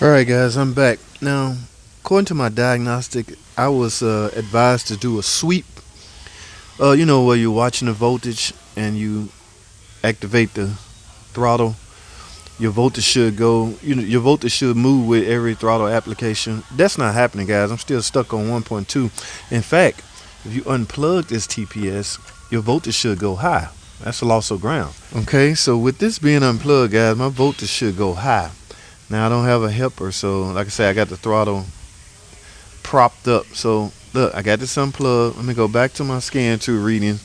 Alright guys, I'm back. Now, according to my diagnostic, I was advised to do a sweep. Where you're watching the voltage and you activate the throttle. Your voltage should go, your voltage should move with every throttle application. That's not happening, guys. I'm still stuck on 1.2. In fact, if you unplug this TPS, your voltage should go high. That's a loss of ground. Okay, so with this being unplugged, guys, my voltage should go high. Now I don't have a helper, so like I said, I got the throttle propped up. So look, I got this unplugged. Let me go back to my scan 2 readings.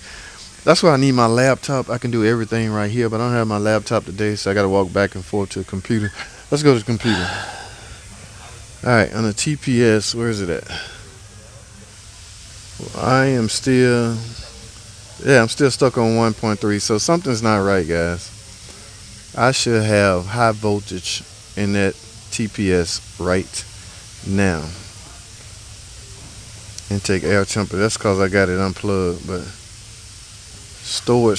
That's why I need my laptop. I can do everything right here, but I don't have my laptop today, so I got to walk back and forth to the computer. Let's go to the computer. All right, on the TPS, where is it at? Well, I'm still stuck on 1.3, so something's not right, guys. I should have high voltage in that TPS right now. Intake air temperature, that's because I got it unplugged, but store,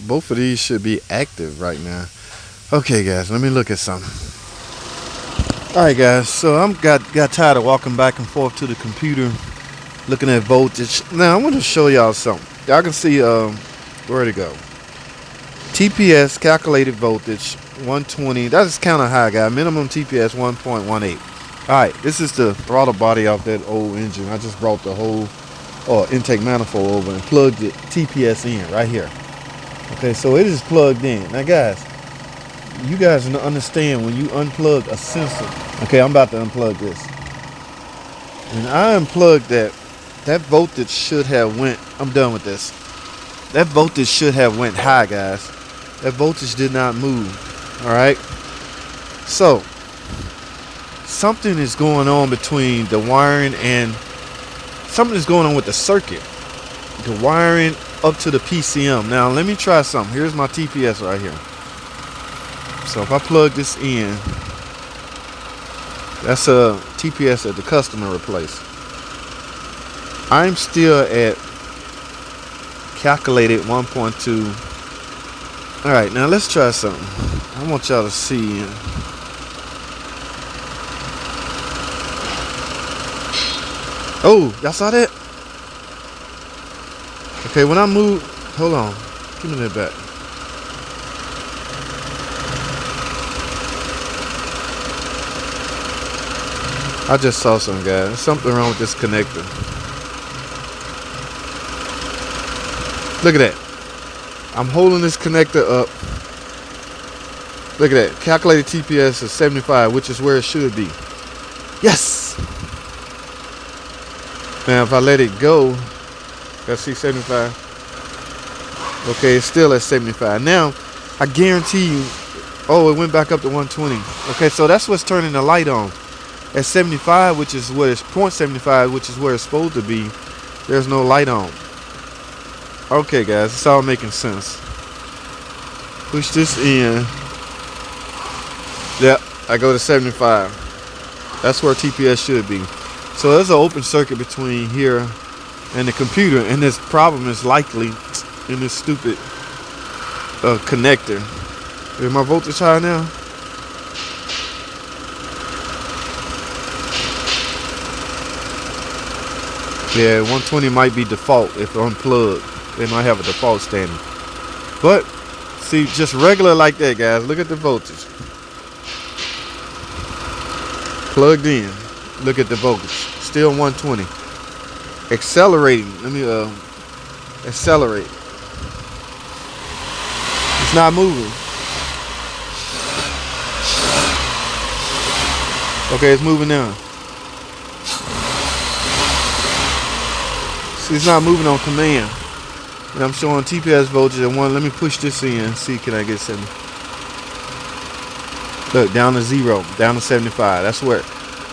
both of these should be active right now. Okay guys, let me look at something. Alright guys, so I'm got tired of walking back and forth to the computer looking at voltage. Now I want to show y'all something. Y'all can see where to go. TPS calculated voltage 120. That is kind of high, guys. Minimum TPS 1.18. Alright, this is the throttle body off that old engine. I just brought the whole intake manifold over and plugged it TPS in right here. Okay, so it is plugged in. Now guys, you guys understand when you unplug a sensor. Okay, I'm about to unplug this. When I unplugged that voltage should have went, I'm done with this. That voltage should have went high, guys. That voltage did not move. Alright. So something is going on between the wiring and something is going on with the circuit. The wiring up to the PCM. Now let me try something. Here's my TPS right here. So if I plug this in, that's a TPS that the customer replaced. I'm still at calculated 1.2. Alright, now let's try something. I want y'all to see. Oh, y'all saw that? Okay, when I move, hold on. Give me that back. I just saw something, guys. There's something wrong with this connector. Look at that. I'm holding this connector up. Look at that. Calculated TPS is 75, which is where it should be. Yes! Now, if I let it go, let's see, 75. Okay, it's still at 75. Now, I guarantee you, it went back up to 120. Okay, so that's what's turning the light on. At 75, which is where it's 0.75, which is where it's supposed to be, there's no light on. Okay guys, it's all making sense. Push this in. Yep, I go to 75. That's where TPS should be. So there's an open circuit between here and the computer, and this problem is likely in this stupid connector. Is my voltage high now? Yeah, 120 might be default if unplugged. They might have a default standing. But, see, just regular like that, guys. Look at the voltage. Plugged in. Look at the voltage. Still 120. Accelerating. Let me accelerate. It's not moving. Okay, it's moving now. See, it's not moving on command. And I'm showing TPS voltage at 1. Let me push this in. See, can I get 70? Look, down to 0. Down to 75. That's where.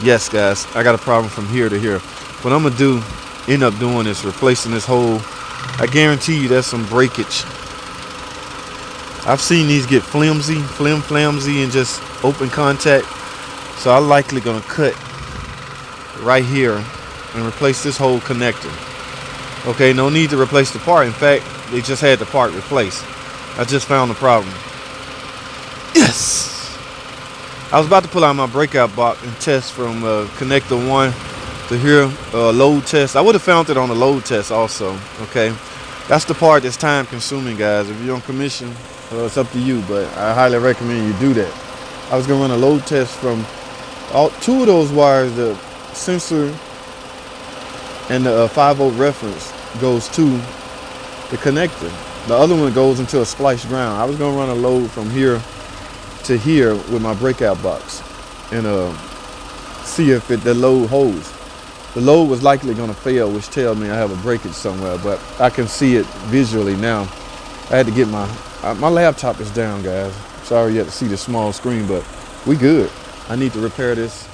Yes, guys. I got a problem from here to here. What I'm going to end up doing is replacing this whole. I guarantee you there's some breakage. I've seen these get flimsy, and just open contact. So I'm likely going to cut right here and replace this whole connector. Okay, no need to replace the part. In fact, they just had the part replaced. I just found the problem. Yes! I was about to pull out my breakout box and test from connector 1 to here, load test. I would have found it on the load test also, okay? That's the part that's time consuming, guys. If you're on commission, it's up to you, but I highly recommend you do that. I was gonna run a load test from two of those wires, the sensor and the 5-volt reference goes to the connector. The other one goes into a spliced ground. I was gonna run a load from here to here with my breakout box and see if the load holds. The load was likely gonna fail, which tells me I have a breakage somewhere, but I can see it visually now. I had to get my laptop is down, guys. Sorry you have to see the small screen, but we good. I need to repair this.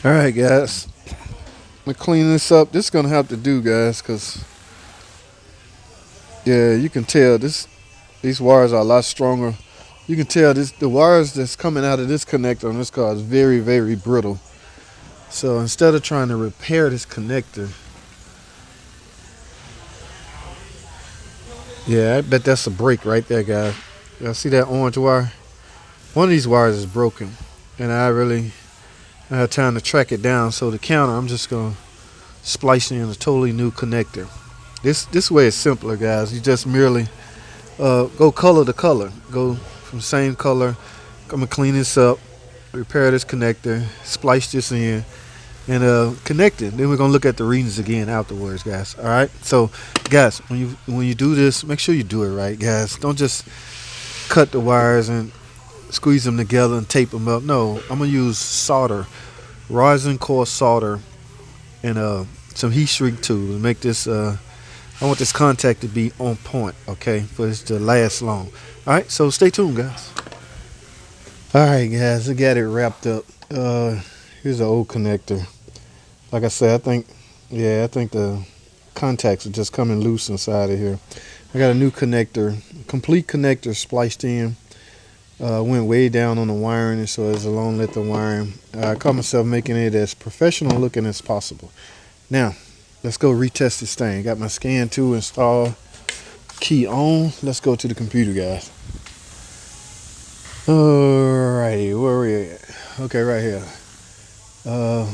All right, guys. I'm gonna clean this up. This is gonna have to do, guys, because yeah, you can tell these wires are a lot stronger. You can tell the wires that's coming out of this connector on this car is very, very brittle. So instead of trying to repair this connector, yeah, I bet that's a break right there, guys. Y'all see that orange wire? One of these wires is broken, and I had time to track it down. So the counter, I'm just gonna splice in a totally new connector. This way is simpler, guys. You just merely go color to color. Go from the same color. I'm gonna clean this up, repair this connector, splice this in, and connect it. Then we're gonna look at the readings again afterwards, guys. All right. So, guys, when you do this, make sure you do it right, guys. Don't just cut the wires and squeeze them together and tape them up. No, I'm gonna use solder, rosin core solder, and some heat shrink tool to make this. I want this contact to be on point, okay, for this to last long. All right, so stay tuned, guys. All right, guys, I got it wrapped up. Here's an old connector. Like I said, I think the contacts are just coming loose inside of here. I got a new connector, complete connector spliced in. Went way down on the wiring, so it's a long length of wiring. I caught myself making it as professional looking as possible. Now, let's go retest this thing. Got my scan tool installed, key on. Let's go to the computer, guys. Alrighty, where are we at? Okay, right here.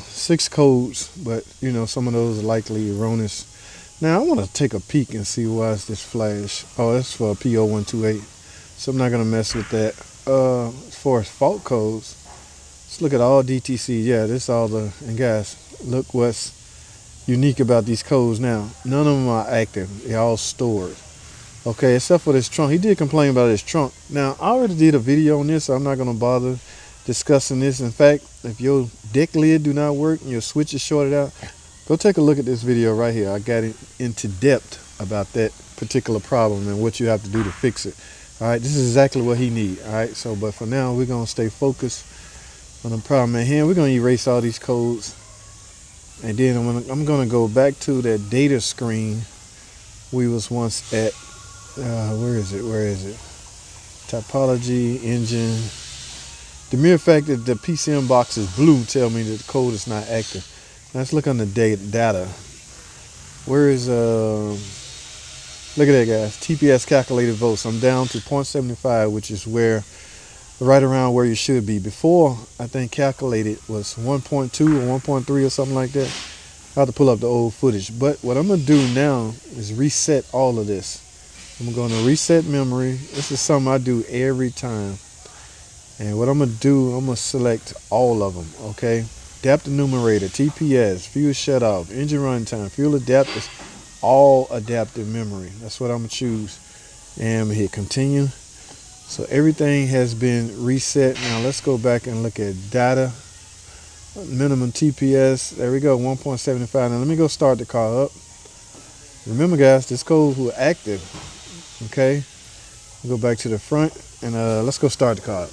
6 codes, but you know, some of those are likely erroneous. Now I want to take a peek and see why is this flash. Oh, that's for P0128, so I'm not gonna mess with that. As far as fault codes, let's look at all DTC. Yeah, this all the, and guys, look what's unique about these codes now. None of them are active. They're all stored. Okay, except for this trunk. He did complain about his trunk. Now, I already did a video on this, so I'm not going to bother discussing this. In fact, if your deck lid do not work and your switch is shorted out, go take a look at this video right here. I got it into depth about that particular problem and what you have to do to fix it. All right, this is exactly what he needs. All right, so, but for now, we're going to stay focused on the problem at hand. We're going to erase all these codes. And then I'm going to go back to that data screen we was once at. Where is it? Topology, engine. The mere fact that the PCM box is blue tell me that the code is not active. Let's look on the data. Where is, look at that, guys. TPS calculated volts. I'm down to 0.75, which is right around where you should be. Before, I think calculated was 1.2 or 1.3 or something like that. I have to pull up the old footage. But what I'm going to do now is reset all of this. I'm going to reset memory. This is something I do every time. And what I'm going to do, I'm going to select all of them, okay? Adaptive numerator, TPS, fuel shutoff, engine runtime, fuel adapters, all adaptive memory. That's what I'm going to choose. And I'm going to hit continue. So everything has been reset. Now let's go back and look at data. Minimum TPS. There we go, 1.75. Now let me go start the car up. Remember, guys, this code was active. Okay, go back to the front and let's go start the car.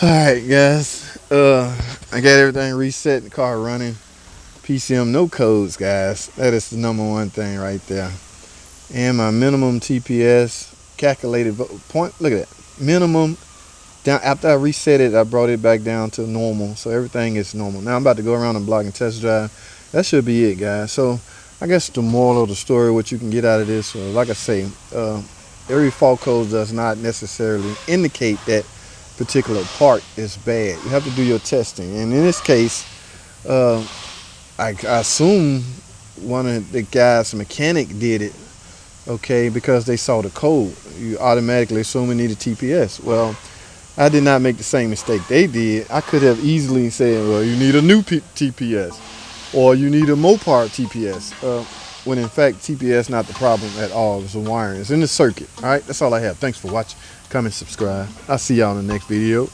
Alright, guys, I got everything reset, the car running. PCM, no codes, guys. That is the #1 thing right there. And my minimum TPS calculated point, look at that, minimum down. After I reset it, I brought it back down to normal, so everything is normal. Now I'm about to go around the block and test drive. That should be it, guys. So I guess the moral of the story, what you can get out of this, like I say, every fault code does not necessarily indicate that particular part is bad. You have to do your testing, and in this case, I assume one of the guys, mechanic, did it. Okay, because they saw the code, you automatically assume it needed TPS. Well, I did not make the same mistake they did. I could have easily said, well, you need a new TPS, or you need a Mopar TPS, when in fact TPS not the problem at all. It's the wiring. It's in the circuit. All right, that's all I have. Thanks for watching. Comment, subscribe. I'll see y'all in the next video.